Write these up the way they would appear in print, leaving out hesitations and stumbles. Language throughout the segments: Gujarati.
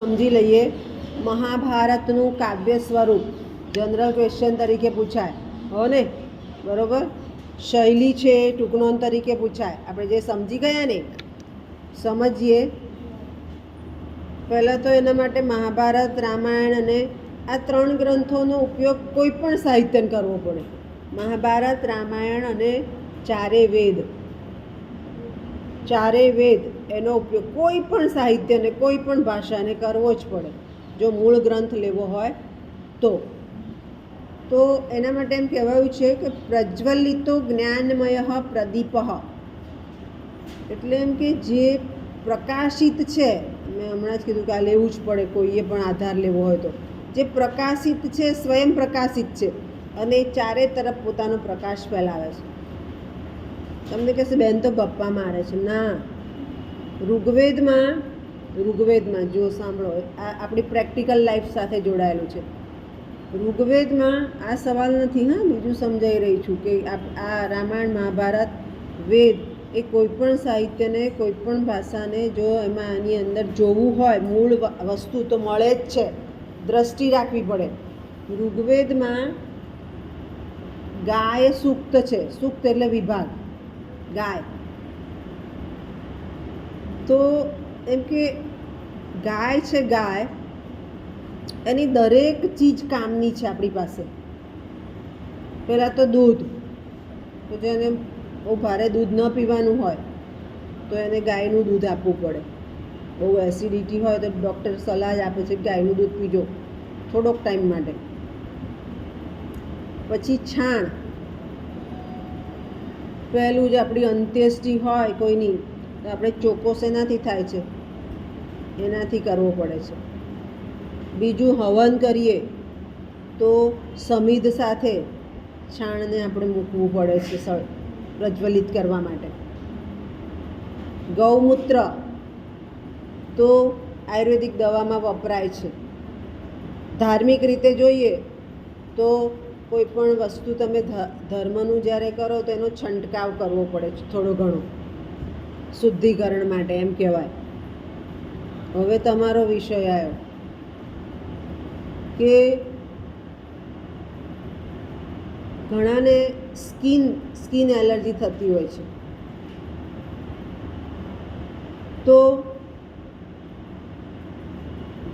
સમજી લઈએ. મહાભારતનું કાવ્ય સ્વરૂપ જનરલ ક્વેશ્ચન તરીકે પૂછાય, હો ને? બરાબર. શૈલી છે ટૂંકનોંધ તરીકે પૂછાય. આપણે જે સમજી ગયા ને સમજીએ. પહેલાં તો એના માટે મહાભારત, રામાયણ અને આ ત્રણ ગ્રંથોનો ઉપયોગ કોઈ પણ સાહિત્યને કરવો પડે. મહાભારત, રામાયણ અને ચારે વેદ એનો ઉપયોગ કોઈ પણ સાહિત્યને કોઈ પણ ભાષાને કરવો જ પડે જો મૂળ ગ્રંથ લેવો હોય તો એના માટે એમ કહેવાયું છે કે પ્રજ્વલિતો જ્ઞાનમય પ્રદીપ, એટલે એમ કે જે પ્રકાશિત છે, મેં હમણાં જ કીધું કે આ લેવું જ પડે કોઈએ પણ આધાર લેવો હોય તો, જે પ્રકાશિત છે સ્વયં પ્રકાશિત છે અને ચારે તરફ પોતાનો પ્રકાશ ફેલાવે છે. તમને કહેશે બેન તો ગપ્પા મારે છે. ના, ઋગ્વેદમાં જો સાંભળો, આ આપણી પ્રેક્ટિકલ લાઈફ સાથે જોડાયેલું છે. ઋગ્વેદમાં આ સવાલ નથી, હા, બીજું સમજાઈ રહી છું કે આ રામાયણ, મહાભારત, વેદ એ કોઈપણ સાહિત્યને કોઈપણ ભાષાને જો એમાં આની અંદર જોવું હોય મૂળ વસ્તુ તો મળે જ છે, દ્રષ્ટિ રાખવી પડે. ઋગ્વેદમાં ગાય સૂક્ત છે. સૂક્ત એટલે વિભાગ, ગાય. તો એમ કે ગાય છે, ગાય એની દરેક ચીજ કામની છે આપણી પાસે. પહેલાં તો દૂધ, તો જેને બહુ ભારે દૂધ ન પીવાનું હોય તો એને ગાયનું દૂધ આપવું પડે. બહુ એસિડિટી હોય તો ડૉક્ટર સલાહ જ આપે છે કે ગાયનું દૂધ પીજો થોડોક ટાઈમ માટે. પછી છાણ, પહેલું જ આપણી અંત્યેષ્ટિ હોય કોઈની તો આપણે ચોખ્ખો શેનાથી થાય છે? એનાથી કરવો પડે છે. બીજું હવન કરીએ તો સમિધ સાથે છાણને આપણે મૂકવું પડે છે પ્રજ્વલિત કરવા માટે. ગૌમૂત્ર તો આયુર્વેદિક દવામાં વપરાય છે. ધાર્મિક રીતે જોઈએ તો કોઈ પણ વસ્તુ તમે ધર્મનું જ્યારે કરો તો એનો છંટકાવ કરવો પડે છે થોડો ઘણો, શુદ્ધિકરણ માટે એમ કહેવાય. હવે તમારો વિષય આવ્યો કે ઘણાને સ્કિન એલર્જી થતી હોય છે. તો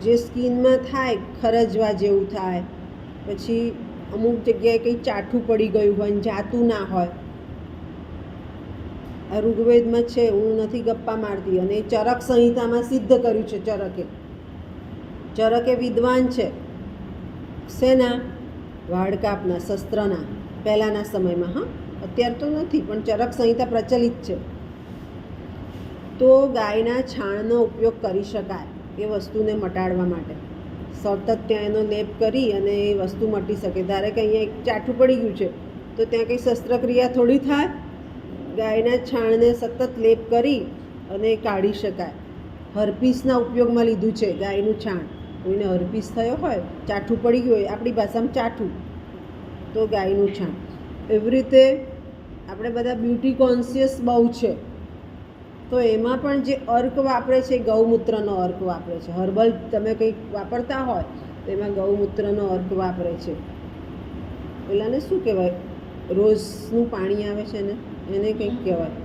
જે સ્કિનમાં થાય, ખરજવા જેવું થાય, પછી અમુક જગ્યાએ કંઈ ચાઠું પડી ગયું હોય ને જાતું ના હોય. આ ઋગ્વેદમાં છે, હું નથી ગપ્પા મારતી. અને એ ચરક સંહિતામાં સિદ્ધ કર્યું છે. ચરકે વિદ્વાન છે. શેના? વાડકાપના, શસ્ત્રના, પહેલાંના સમયમાં. હા, અત્યારે તો નથી, પણ ચરક સંહિતા પ્રચલિત છે. તો ગાયના છાણનો ઉપયોગ કરી શકાય એ વસ્તુને મટાડવા માટે. સતત ત્યાં એનો લેપ કરી અને એ વસ્તુ મટી શકે. ધારે કે અહીંયા એક ચાઠું પડી ગયું છે તો ત્યાં કંઈ શસ્ત્રક્રિયા થોડી થાય? ગાયના છાણને સતત લેપ કરી અને કાઢી શકાય. હર્પીસના ઉપયોગમાં લીધું છે ગાયનું છાણ. કોઈને હર્પીસ થયો હોય, ચાઠું પડી ગયું હોય, આપણી ભાષામાં ચાઠું, તો ગાયનું છાણ. એવી રીતે આપણે બધા બ્યુટી કોન્શિયસ બહુ છે, તો એમાં પણ જે અર્ક વાપરે છે ગૌમૂત્રનો અર્ક વાપરે છે. હર્બલ તમે કંઈક વાપરતા હોય તો એમાં ગૌમૂત્રનો અર્ક વાપરે છે. પેલાને શું કહેવાય? રોઝનું પાણી આવે છે ને, એને કંઈક કહેવાય,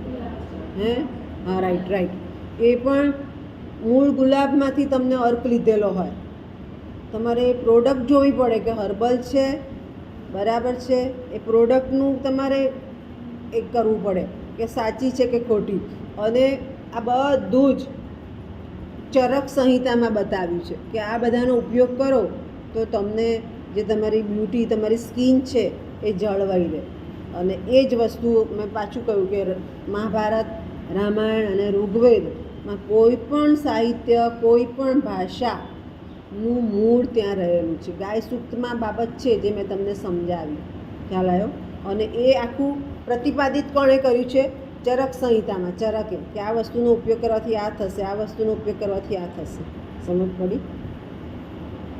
હે? હા, રાઈટ. એ પણ મૂળ ગુલાબમાંથી તમને અર્ક લીધેલો હોય. તમારે એ પ્રોડક્ટ જોવી પડે કે હર્બલ છે, બરાબર છે. એ પ્રોડક્ટનું તમારે એ કરવું પડે કે સાચી છે કે ખોટી. અને આ બધું જ ચરક સંહિતામાં બતાવ્યું છે કે આ બધાનો ઉપયોગ કરો તો તમને જે તમારી બ્યુટી, તમારી સ્કિન છે એ જળવાઈ રહે. અને એ જ વસ્તુ મેં પાછું કહ્યું કે મહાભારત, રામાયણ અને ઋગ્વેદમાં કોઈ પણ સાહિત્ય, કોઈ પણ ભાષાનું મૂળ ત્યાં રહેલું છે. ગાય સૂક્તમાં બાબત છે જે મેં તમને સમજાવી. ખ્યાલ આવ્યો? અને એ આખું પ્રતિપાદિત કોણે કર્યું છે? ચરક સંહિતામાં. ચરકે કે આ વસ્તુનો ઉપયોગ કરવાથી આ થશે, આ વસ્તુનો ઉપયોગ કરવાથી આ થશે. સમજ પડી?